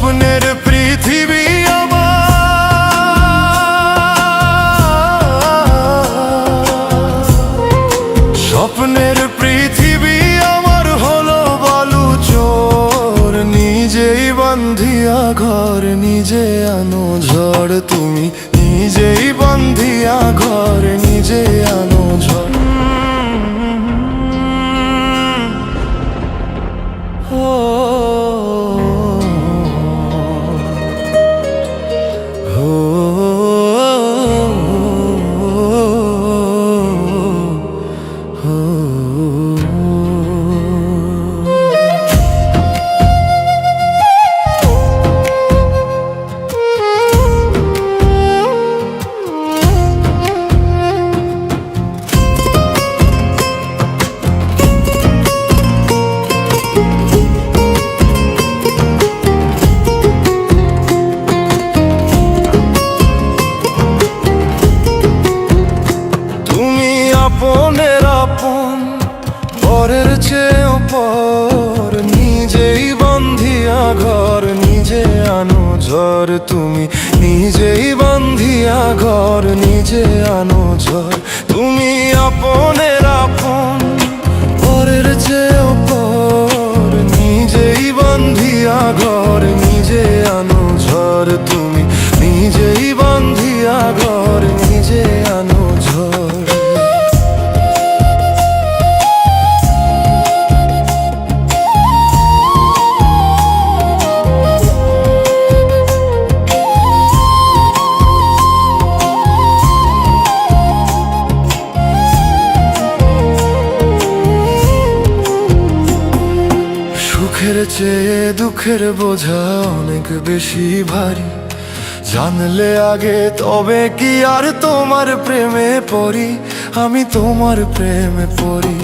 স্বপ্নের পৃথিবী স্বপ্নের পৃথিবী আমার হলো বালু চোর, নিজেই বান্ধিয়া ঘর নিজে আনো ঝড়, তুমি নিজেই বান্ধিয়া ঘর নিজে আনো ঝড়। আপনের আপন পরের চেয়েও পর, নিজেই বান্ধিয়া ঘর নিজে আনো ঝড়, তুমি নিজেই বান্ধিয়া ঘর নিজে আনো ঝড়। তুমি আপনের আপন পরের চেয়েও পর, নিজেই বান্ধিয়া ঘর নিজে আনো ঝড়, তুমি নিজেই বান্ধিয়া ঘর নিজে আনো ঝড়। সুখের চেয়ে দুঃখের বোঝা অনেক বেশি ভারী, জানলে আগে তবে কি আর তোমার প্রেমে পড়ি, আমি তোমার প্রেমে পড়ি।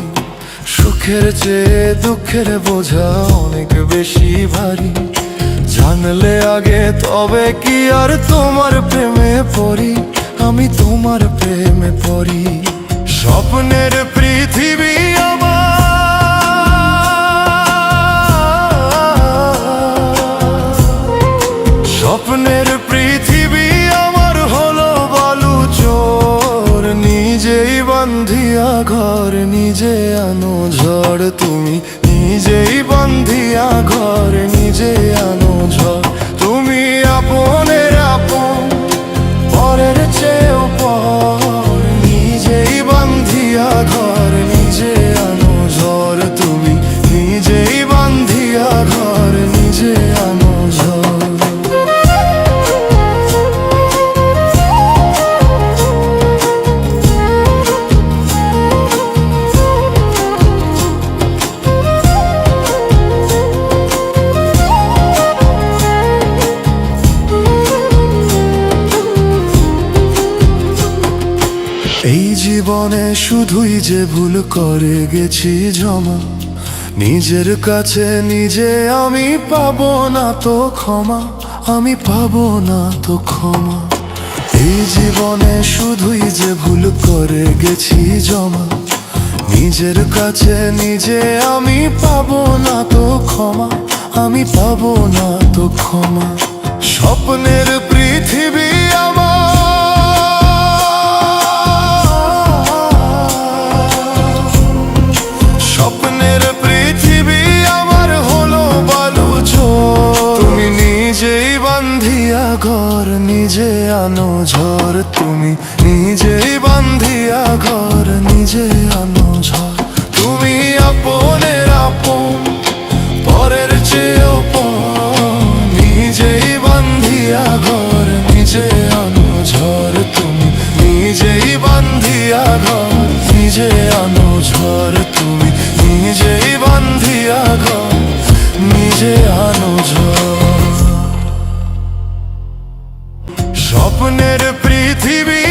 সুখের চেয়ে দুঃখের বোঝা অনেক বেশি ভারী, জানলে আগে তবে কি আর তোমার প্রেমে পড়ি, আমি তোমার প্রেমে পড়ি। স্বপ্নের পৃথিবী স্বপ্নের পৃথিবী আমার হলো বালু চোর, নিজেই বান্ধিয়া ঘর নিজে আনো ঝড়, তুমি নিজেই বান্ধিয়া ঘর নিজে আনো ঝড়। তুমি আপনের আপন পরের চেয়েও পর, নিজেই বান্ধিয়া ঘর নিজে আনো ঝড়, তুমি নিজেই বান্ধিয়া ঘর নিজে আনো ঝড়। এই জীবনে শুধুই যে ভুল করে গেছি জমা, নিজের কাছে নিজে আমি পাবো না তো ক্ষমা, আমি পাবো না তো ক্ষমা। এই জীবনে শুধুই যে ভুল করে গেছি জমা, নিজের কাছে নিজে আমি পাবো না তো ক্ষমা, আমি পাবো না তো ক্ষমা। স্বপ্নের পৃথিবী স্বপ্নের পৃথিবী আমার হলো বালু চোর, তুমি নিজেই বান্ধিয়া ঘর নিজে আনো ঝড়, তুমি নিজেই বান্ধিয়া ঘর নিজে আনো ঝড়। তুমি আপনের আপন পরের চেয়েও পর, নিজেই বান্ধিয়া ঘর নিজে আনো ঝড়, তুমি নিজেই বান্ধিয়া ঘর নিজে আনো ঝড়, তুমি নিজেই বান্ধিয়া ঘর নিজে আনো ঝড়। স্বপ্নের পৃথিবী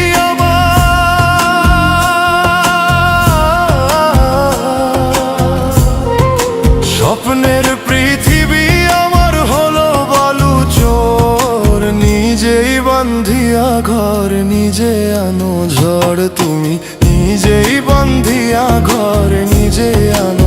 স্বপ্নের পৃথিবী আমার হলো বালু চোর, নিজেই বান্ধিয়া ঘর নিজে আনো ঝড়, তুমি নিজেই বান্ধিয়া ঘর নিজে আনো